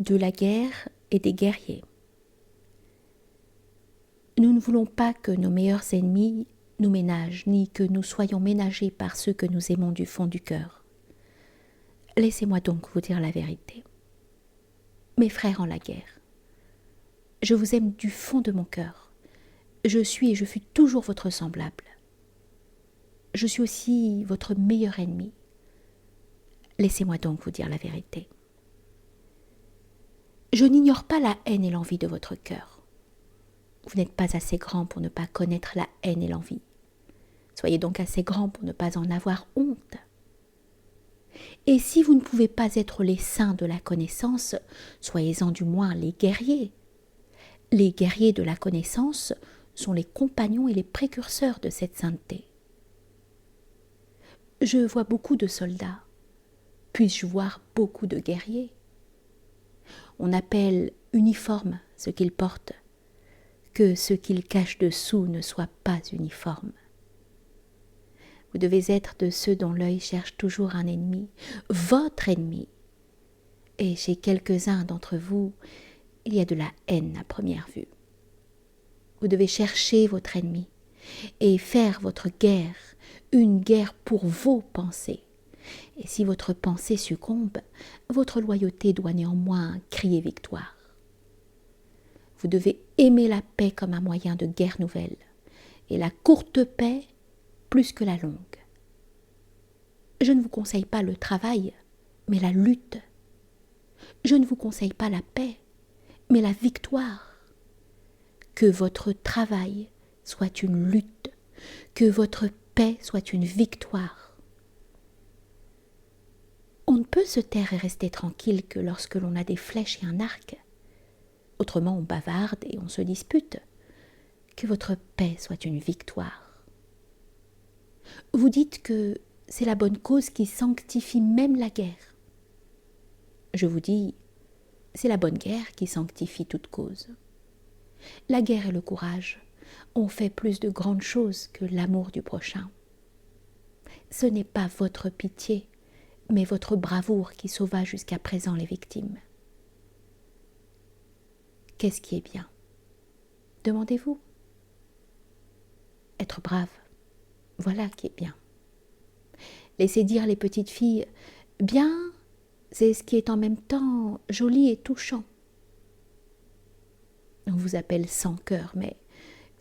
de la guerre et des guerriers. Nous ne voulons pas que nos meilleurs ennemis nous ménagent, ni que nous soyons ménagés par ceux que nous aimons du fond du cœur. Laissez-moi donc vous dire la vérité. Mes frères en la guerre, je vous aime du fond de mon cœur. Je suis et je fus toujours votre semblable. Je suis aussi votre meilleur ennemi. Laissez-moi donc vous dire la vérité. Je n'ignore pas la haine et l'envie de votre cœur. Vous n'êtes pas assez grand pour ne pas connaître la haine et l'envie. Soyez donc assez grand pour ne pas en avoir honte. Et si vous ne pouvez pas être les saints de la connaissance, soyez-en du moins les guerriers. Les guerriers de la connaissance sont les compagnons et les précurseurs de cette sainteté. Je vois beaucoup de soldats. Puis-je voir beaucoup de guerriers? On appelle uniforme ce qu'ils portent, que ce qu'ils cachent dessous ne soit pas uniforme. Vous devez être de ceux dont l'œil cherche toujours un ennemi, votre ennemi. Et chez quelques-uns d'entre vous, il y a de la haine à première vue. Vous devez chercher votre ennemi et faire votre guerre, une guerre pour vos pensées. Et si votre pensée succombe, votre loyauté doit néanmoins crier victoire. Vous devez aimer la paix comme un moyen de guerre nouvelle, et la courte paix plus que la longue. Je ne vous conseille pas le travail, mais la lutte. Je ne vous conseille pas la paix, mais la victoire. Que votre travail soit une lutte, que votre paix soit une victoire. On ne peut se taire et rester tranquille que lorsque l'on a des flèches et un arc. Autrement, on bavarde et on se dispute. Que votre paix soit une victoire. Vous dites que c'est la bonne cause qui sanctifie même la guerre. Je vous dis, c'est la bonne guerre qui sanctifie toute cause. La guerre et le courage ont fait plus de grandes choses que l'amour du prochain. Ce n'est pas votre pitié, mais votre bravoure qui sauva jusqu'à présent les victimes. Qu'est-ce qui est bien? Demandez-vous. Être brave, voilà qui est bien. Laissez dire les petites filles, bien, c'est ce qui est en même temps joli et touchant. On vous appelle sans cœur, mais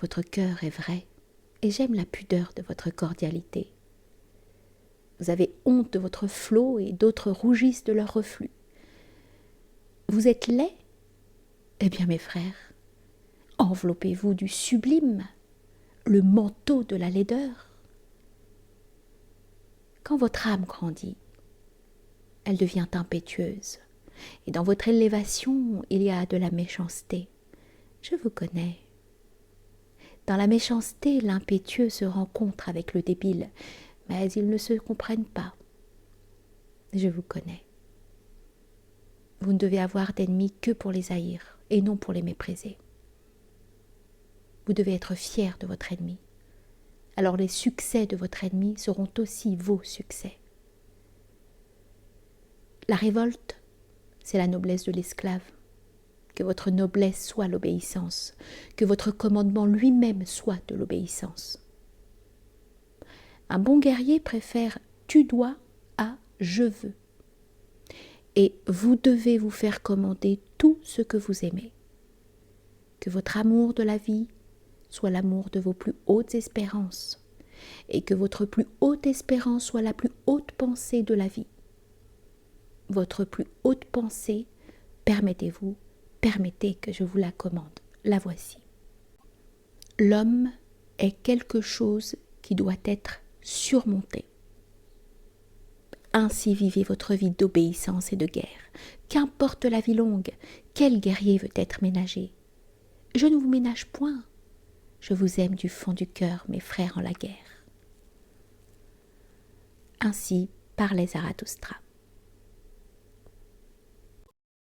votre cœur est vrai, et j'aime la pudeur de votre cordialité. Vous avez honte de votre flot et d'autres rougissent de leur reflux. Vous êtes laids? Eh bien, mes frères, enveloppez-vous du sublime, le manteau de la laideur. Quand votre âme grandit, elle devient impétueuse, et dans votre élévation, il y a de la méchanceté. Je vous connais. Dans la méchanceté, l'impétueux se rencontre avec le débile, mais ils ne se comprennent pas. Je vous connais. Vous ne devez avoir d'ennemis que pour les haïr, et non pour les mépriser. Vous devez être fier de votre ennemi. Alors les succès de votre ennemi seront aussi vos succès. La révolte, c'est la noblesse de l'esclave. Que votre noblesse soit l'obéissance, que votre commandement lui-même soit de l'obéissance. Un bon guerrier préfère « tu dois » à « je veux ». Et vous devez vous faire commander tout ce que vous aimez. Que votre amour de la vie soit l'amour de vos plus hautes espérances, et que votre plus haute espérance soit la plus haute pensée de la vie. Votre plus haute pensée, permettez que je vous la commande. La voici. L'homme est quelque chose qui doit être surmonté. Ainsi vivez votre vie d'obéissance et de guerre. Qu'importe la vie longue, quel guerrier veut être ménagé? Je ne vous ménage point. Je vous aime du fond du cœur, mes frères en la guerre. Ainsi parlait Zarathustra.